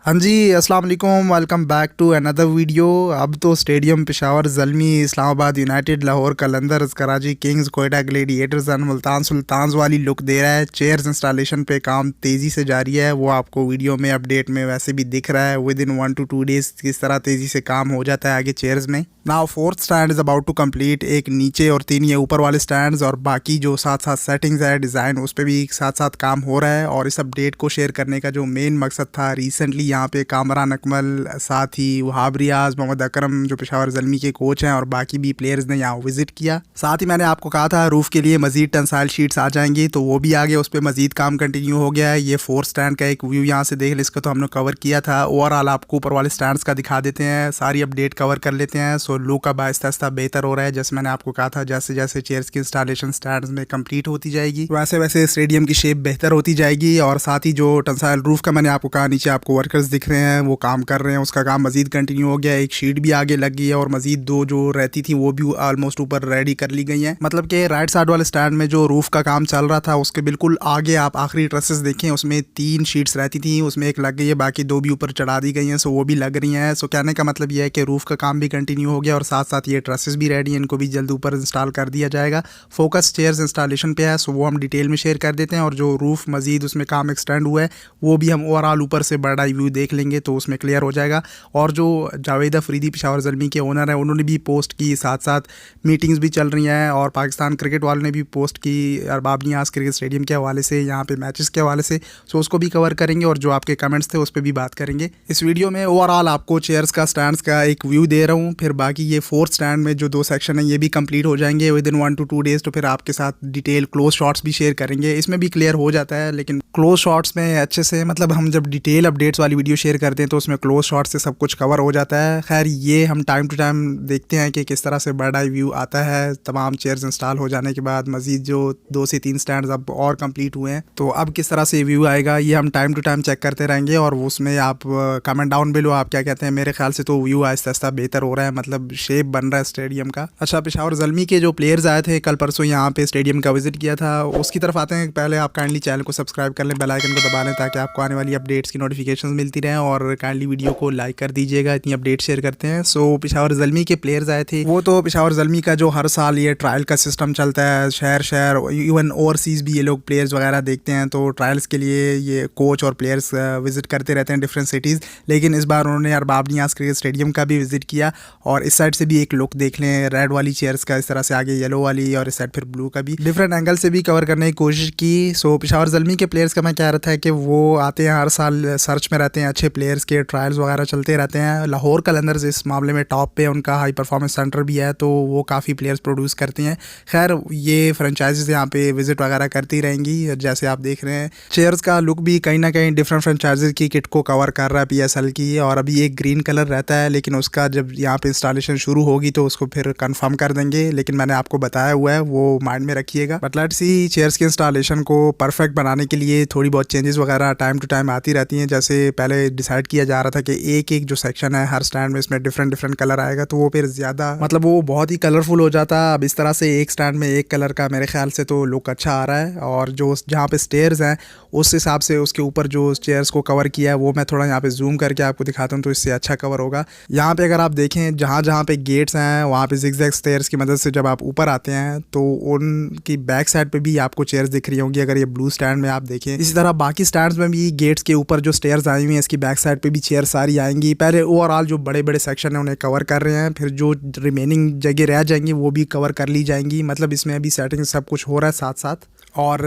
हाँ जी, अस्सलाम वालेकुम, welcome back to another video. अब तो stadium Peshawar Zalmi, Islamabad United, Lahore Qalandars, Karachi Kings, Quetta Gladiators and Multan Sultans वाली लुक दे रहा है। चेयर्स इंस्टॉलेशन पे काम तेज़ी से जारी है, वो आपको वीडियो में अपडेट में वैसे भी दिख रहा है। विद इन 1 to 2 डेज़ किस तरह तेज़ी से काम हो जाता है आगे चेयर्स में। Now fourth stand is about to complete. एक नीचे और 3 ये ऊपर वाले स्टैंड्स, और बाकी जो साथ साथ सेटिंग्स है डिज़ाइन उस पर भी साथ साथ काम हो रहा है। और इस अपडेट को शेयर करने का जो मेन मकसद था, रिसेंटली यहाँ पे कामरान अकमल, साथ ही वहाब रियाज, मोहम्मद अकरम जो पेशावर ज़ल्मी के कोच हैं, और बाकी भी प्लेयर्स ने यहाँ विजिट किया। साथ ही मैंने आपको कहा था रूफ़ के लिए मजीद टेंसाइल शीट्स आ जाएंगी, तो वो भी आ गए, उस पर मजीद काम कंटिन्यू हो गया है। ये फोर्थ स्टैंड का एक व्यू यहाँ से देख लें, इसको तो हमने कवर किया था। ओवरऑल आपको ऊपर वाले स्टैंड्स का दिखा देते हैं, सारी अपडेट कवर कर लेते हैं। सो लुक अब आहिस्ता आहिस्ता बेहतर हो रहा है। जैसे मैंने आपको कहा था, जैसे जैसे चेयर्स की इंस्टॉलेशन स्टैंड्स में कंप्लीट होती जाएगी, वैसे वैसे स्टेडियम की शेप बेहतर होती जाएगी। और साथ ही जो टेंसाइल रूफ का मैंने आपको कहा, नीचे आपको वर्कर्स दिख रहे हैं, वो काम कर रहे हैं, उसका काम मजीद कंटिन्यू हो गया है। एक शीट भी आगे लग गई है, और मजीद 2 जो रहती थी वो भी ऑलमोस्ट ऊपर रेडी कर ली गई हैं। मतलब कि राइट साइड वाले स्टैंड में जो रूफ का काम चल रहा था, उसके बिल्कुल आगे आप आखिरी ट्रसेस देखें, उसमें 3 शीट्स रहती थी, उसमें एक लग गई है, बाकी 2 भी ऊपर चढ़ा दी गई हैं। सो वो भी लग रही हैं। सो कहने का मतलब ये है कि रूफ का काम भी कंटिन्यू हो गया, और साथ साथ ये ट्रसेस भी रेडी हैं, इनको भी जल्द ऊपर इंस्टॉल कर दिया जाएगा। फोकस चेयर्स इंस्टॉलेशन पे है, सो वो हम डिटेल में शेयर कर देते हैं। और जो रूफ मजीद उसमें काम एक्सटेंड हुआ है, वो भी हम ओवरऑल ऊपर से बड़ा व्यू देख लेंगे तो उसमें क्लियर हो जाएगा। और जो जावेद अफरीदी पेशावर ज़ल्मी के ओनर हैं, उन्होंने भी पोस्ट की, साथ साथ मीटिंग्स भी चल रही हैं। और पाकिस्तान क्रिकेट वालों ने भी पोस्ट की अरबाब नियाज़ क्रिकेट स्टेडियम के हवाले से, यहाँ पे मैचेस के हवाले से। सो उसको भी कवर करेंगे, और जो आपके कमेंट्स थे उस पर भी बात करेंगे इस वीडियो में। ओवरऑल आपको चेयर्स का, स्टैंड्स का एक व्यू दे रहा हूँ। फिर बाकी ये फोर्थ स्टैंड में जो 2 सेक्शन है, ये भी कंप्लीट हो जाएंगे विद इन 1 to 2 डेज़। तो फिर आपके साथ डिटेल क्लोज शॉट्स भी शेयर करेंगे, इसमें भी क्लियर हो जाता है। लेकिन क्लोज शॉट्स में अच्छे से, मतलब हम जब डिटेल अपडेट्स वाली वीडियो शेयर करते हैं तो उसमें क्लोज शॉट से सब कुछ कवर हो जाता है। खैर, ये हम टाइम टू टाइम देखते हैं कि किस तरह से बर्ड आई व्यू आता है तमाम चेयर्स इंस्टॉल हो जाने के बाद। मजीद जो 2 से 3 स्टैंड्स अब और कंप्लीट हुए हैं, तो अब किस तरह से व्यू आएगा ये हम टाइम टू टाइम चेक करते रहेंगे। और उसमें आप कमेंट डाउन बिलो आप क्या कहते हैं। मेरे ख्याल से तो व्यू आहिस्ता आहिस्ता बेहतर हो रहा है, मतलब शेप बन रहा है स्टेडियम का। अच्छा, पेशावर ज़ल्मी के जो प्लेयर्स आए थे कल परसों यहाँ पे स्टेडियम का विजिट किया था, उसकी तरफ आते हैं। पहले आप काइंडली चैनल को सब्सक्राइब कर लें, बेल आइकन को दबा लें, ताकि आपको आने वाली अपडेट्स की नोटिफिकेशन मिलती रहें। और काइंडली वीडियो को लाइक कर दीजिएगा, इतनी अपडेट शेयर करते हैं। सो पेशावर ज़ल्मी के प्लेयर्स आए थे, वो तो पेशावर ज़ल्मी का जो हर साल ये ट्रायल का सिस्टम चलता है, शहर शहर इवन ओवरसीज़ भी ये लोग प्लेयर्स वगैरह देखते हैं, तो ट्रायल्स के लिए ये कोच और प्लेयर्स विजिट करते रहते हैं डिफरेंट सिटीज़। लेकिन इस बार उन्होंने अरबाब नियाज़ क्रिकेट स्टेडियम का भी विजिट किया। और इस साइड से भी एक लुक देख लें, रेड वाली चेयर्स का, इस तरह से आगे येलो वाली, और इस साइड फिर ब्लू का भी डिफरेंट एंगल से भी कवर करने की कोशिश की। सो पेशावर ज़ल्मी के प्लेयर्स का मैं कह रहा था कि वो आते हैं हर साल, सर्च में रहते हैं, अच्छे प्लेयर्स के ट्रायल्स वगैरह चलते रहते हैं। लाहौर कलंदर्स इस मामले में टॉप पे, उनका हाई परफॉर्मेंस सेंटर भी है, तो वो काफ़ी प्लेयर्स प्रोड्यूस करते हैं। खैर, ये फ्रेंचाइजीज यहाँ पे विजिट वगैरह करती रहेंगी। जैसे आप देख रहे हैं, चेयर्स का लुक भी कहीं ना कहीं डिफरेंट फ्रेंचाइजीज की किट को कवर कर रहा है, PSL की। और अभी एक ग्रीन कलर रहता है, लेकिन उसका जब यहाँ पे इंस्टॉलेशन शुरू होगी तो उसको फिर कंफर्म कर देंगे। लेकिन मैंने आपको बताया हुआ है, वो माइंड में रखिएगा। बट लेट्स सी, चेयर्स के इंस्टॉलेशन को परफेक्ट बनाने के लिए थोड़ी बहुत चेंजेस वगैरह टाइम टू टाइम आती रहती हैं। जैसे पहले डिसाइड किया जा रहा था कि एक एक जो सेक्शन है हर स्टैंड में, इसमें डिफरेंट डिफरेंट कलर आएगा, तो वो फिर ज़्यादा, मतलब वो बहुत ही कलरफुल हो जाता। अब इस तरह से एक स्टैंड में एक कलर का मेरे ख्याल से तो लुक अच्छा आ रहा है। और जो जहाँ पे स्टेयर्स हैं, उस हिसाब से उसके ऊपर जो चेयर्स को कवर किया है, वो मैं थोड़ा यहाँ पे जूम करके आपको दिखाता हूँ, तो इससे अच्छा कवर होगा। यहाँ पे अगर आप देखें, जहाँ जहाँ पे गेट्स हैं, वहाँ पे जिगजैग स्टेयर्स की मदद से जब आप ऊपर आते हैं, तो उनकी बैक साइड पे भी आपको चेयर्स दिख रही होंगी, अगर ये ब्लू स्टैंड में आप देखें। इसी तरह बाकी स्टैंड्स में भी गेट्स के ऊपर जो स्टेयर्स आई हुई हैं, इसकी बैक साइड पे भी चेयर सारी आएंगी। पहले ओवरऑल जो बड़े बड़े सेक्शन है उन्हें कवर कर रहे हैं, फिर जो रिमेनिंग जगह रह जाएंगी वो भी कवर कर ली जाएंगी। मतलब इसमें अभी सेटिंग सब कुछ हो रहा है साथ साथ। और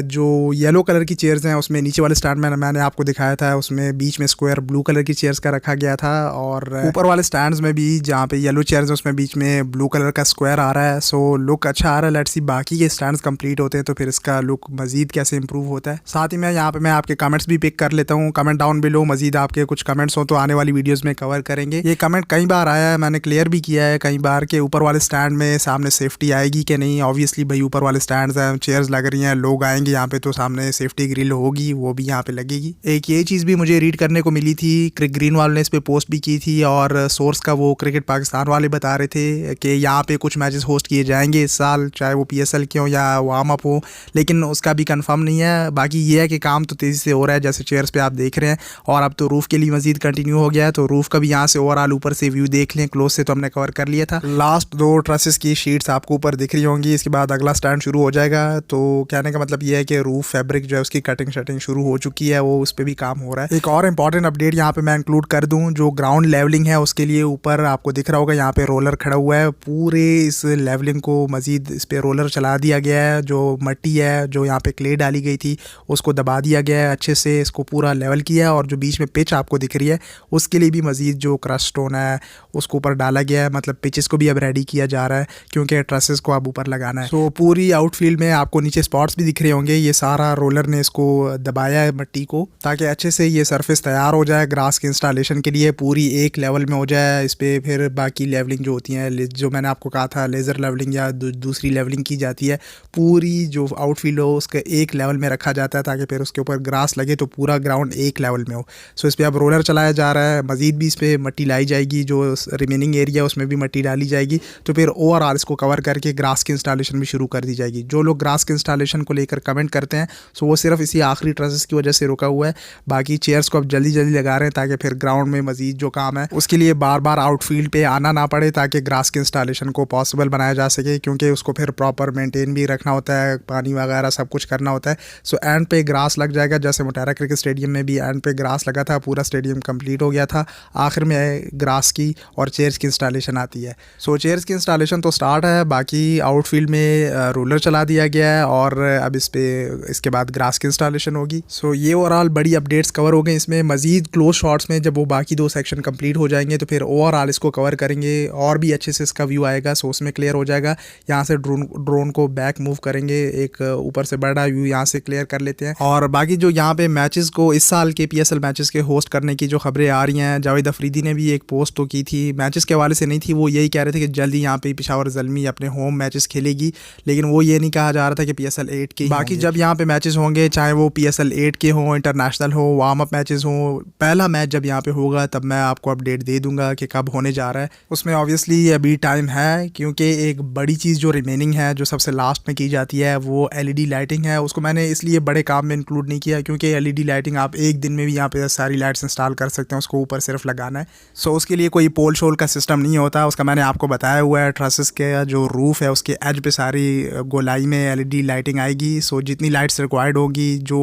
जो येलो कलर की चेयर्स हैं, उसमें नीचे वाले स्टैंड में मैंने आपको दिखाया था, उसमें बीच में स्क्वायर ब्लू कलर की चेयर्स का रखा गया था। और ऊपर वाले स्टैंड्स में भी जहाँ पे येलो चेयर्स हैं, उसमें बीच में ब्लू कलर का स्क्वायर आ रहा है। सो लुक अच्छा आ रहा है। लेट्स सी बाकी के स्टैंड्स कंप्लीट होते हैं तो फिर इसका लुक मजीद कैसे इंप्रूव होता है। साथ ही मैं यहाँ पे मैं आपके कमेंट्स भी पिक कर लेता हूँ, कमेंट डाउन बिलो। मजीद आपके कुछ कमेंट्स हो तो आने वाली वीडियोज़ में कवर करेंगे। ये कमेंट कई बार आया है, मैंने क्लियर भी किया है कई बार, के ऊपर वाले स्टैंड में सामने सेफ्टी आएगी कि नहीं। ऑब्वियसली भाई ऊपर वाले स्टैंड्स हैं, चेयर्स लग रही रही हैं, लोग आएंगे यहाँ पे तो सामने सेफ्टी ग्रिल होगी, वो भी यहाँ पे लगेगी। एक ये चीज़ भी मुझे रीड करने को मिली थी, क्रिक ग्रीनवाल ने इस पर पोस्ट भी की थी और सोर्स का वो क्रिकेट पाकिस्तान वाले बता रहे थे कि यहाँ पे कुछ मैचेस होस्ट किए जाएंगे इस साल, चाहे वो PSL के हों या वार्म अप हो, लेकिन उसका भी कंफर्म नहीं है। बाकी ये है कि काम तो तेज़ी से हो रहा है, जैसे चेयर्स पे आप देख रहे हैं। और अब तो रूफ़ के लिए मजीद कंटिन्यू हो गया है, तो रूफ़ का भी यहाँ से ओवरऑल ऊपर से व्यू देख लें, क्लोज से तो हमने कवर कर लिया था। लास्ट 2 ट्रसेस की शीट्स आपको ऊपर दिख रही होंगी, इसके बाद अगला स्टैंड शुरू हो जाएगा। तो कहने का मतलब ये है कि रूफ फैब्रिक जो है उसकी कटिंग शटिंग शुरू हो चुकी है, वो उस पर भी काम हो रहा है। एक और इंपॉर्टेंट अपडेट यहाँ पे मैं इंक्लूड कर दूँ, जो ग्राउंड लेवलिंग है उसके लिए ऊपर आपको दिख रहा होगा यहाँ पे रोलर खड़ा हुआ है। पूरे इस लेवलिंग को मजीद इस पर रोलर चला दिया गया है, जो मट्टी है जो यहाँ पे क्ले डाली गई थी उसको दबा दिया गया है, अच्छे से इसको पूरा लेवल किया है। और जो बीच में पिच आपको दिख रही है उसके लिए भी मजीद जो क्रश स्टोन है उसको ऊपर डाला गया है, मतलब पिचेस को भी अब रेडी किया जा रहा है क्योंकि ट्रसेस को अब ऊपर लगाना है। तो पूरी आउटफील्ड में आपको नीचे स्पॉट्स भी दिख रहे होंगे, ये सारा रोलर ने इसको दबाया है मट्टी को, ताकि अच्छे से ये सरफेस तैयार हो जाए ग्रास के इंस्टॉलेशन के लिए, पूरी एक लेवल में हो जाए। इस पर फिर बाकी लेवलिंग जो होती हैं, जो मैंने आपको कहा था लेज़र लेवलिंग या दूसरी लेवलिंग की जाती है, पूरी जो आउटफील्ड हो उसके एक लेवल में रखा जाता है ताकि फिर उसके ऊपर ग्रास लगे तो पूरा ग्राउंड एक लेवल में हो। सो इस पर अब रोलर चलाया जा रहा है, मज़ीद भी इस पर मट्टी लाई जाएगी, जो रिमेनिंग एरिया उसमें भी मट्टी डाली जाएगी, तो फिर ओवरऑल इसको कवर करके ग्रास की इंस्टॉलेशन भी शुरू कर दी जाएगी। जो लोग ग्रास के इंस्टॉलेशन को लेकर कमेंट करते हैं सो वो सिर्फ इसी आखिरी ट्रसेस की वजह से रुका हुआ है, बाकी चेयर्स को अब जल्दी जल्दी लगा रहे हैं ताकि फिर ग्राउंड में मजीद जो काम है उसके लिए बार बार आउटफील्ड पे आना ना पड़े, ताकि ग्रास के इंस्टॉलेशन को पॉसिबल बनाया जा सके, क्योंकि उसको फिर प्रॉपर मेंटेन भी रखना होता है, पानी वगैरह सब कुछ करना होता है। सो एंड पे ग्रास लग जाएगा, जैसे मोटेरा क्रिकेट स्टेडियम में भी एंड पे ग्रास लगा था, पूरा स्टेडियम कंप्लीट हो गया था, आखिर में ग्रास की और चेयर्स की इंस्टॉलेशन आती है। सो चेयर्स की इंस्टॉलेशन तो स्टार्ट है, बाकी आउटफील्ड में रोलर चला दिया गया है और अब इसके बाद ग्रास की इंस्टॉलेशन होगी। सो ये ओवरऑल बड़ी अपडेट्स कवर हो गई इसमें। मजीद क्लोज शॉट्स में जब वो बाकी 2 सेक्शन कंप्लीट हो जाएंगे तो फिर ओवरऑल इसको कवर करेंगे और भी अच्छे से इसका व्यू आएगा, सो उसमें क्लियर हो जाएगा। यहाँ से ड्रोन को बैक मूव करेंगे, एक ऊपर से बड़ा व्यू यहाँ से क्लियर कर लेते हैं। और बाकी जो यहाँ पे मैचेस को इस साल के PSL मैचेस के होस्ट करने की जो खबरें आ रही हैं, जावेद अफरीदी ने भी एक पोस्ट तो की थी, मैचेस के हवाले से नहीं थी, वो यही कह रहे थे कि जल्दी यहाँ पे पेशावर ज़ल्मी अपने होम मैचेस खेलेगी, लेकिन वो ये नहीं कहा जा रहा था कि PSL 8 के। बाकी जब यहाँ पे मैचेस होंगे, चाहे वो PSL 8 के हों, इंटरनेशनल हो, वार्म अप मैचेस हों, पहला मैच जब यहाँ पे होगा तब मैं आपको अपडेट दे दूंगा कि कब होने जा रहा है। उसमें ऑब्वियसली अभी टाइम है, क्योंकि एक बड़ी चीज़ जो रिमेनिंग है, जो सबसे लास्ट में की जाती है, वो LED लाइटिंग है। उसको मैंने इसलिए बड़े काम में इंक्लूड नहीं किया क्योंकि LED लाइटिंग आप एक दिन में भी यहाँ पे सारी लाइट्स इंस्टॉल कर सकते हैं, उसको ऊपर सिर्फ लगाना है। सो उसके लिए कोई पोल शोल का सिस्टम नहीं होता, उसका मैंने आपको बताया हुआ है। ट्रसेस के जो रूफ़ है उसके एज पे सारी गोलाई में LED लाइटिंग आएगी। सो जितनी लाइट्स रिक्वायर्ड होगी, जो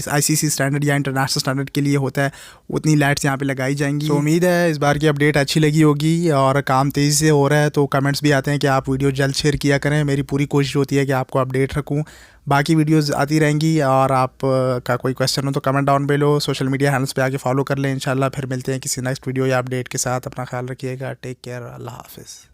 ICC स्टैंडर्ड या इंटरनेशनल स्टैंडर्ड के लिए होता है, उतनी लाइट्स यहाँ पे लगाई जाएंगी। तो उम्मीद है इस बार की अपडेट अच्छी लगी होगी और काम तेज़ी से हो रहा है, तो कमेंट्स भी आते हैं कि आप वीडियो जल्द शेयर किया करें। मेरी पूरी कोशिश होती है कि आपको अपडेट रखूँ। बाकी वीडियोस आती रहेंगी और आप का कोई क्वेश्चन हो तो कमेंट डाउन बेलो, सोशल मीडिया हैंडल्स पे आके फॉलो कर लें। इंशाल्लाह फिर मिलते हैं किसी नेक्स्ट वीडियो या अपडेट के साथ। अपना ख्याल रखिएगा, टेक केयर, अल्लाह हाफिज़।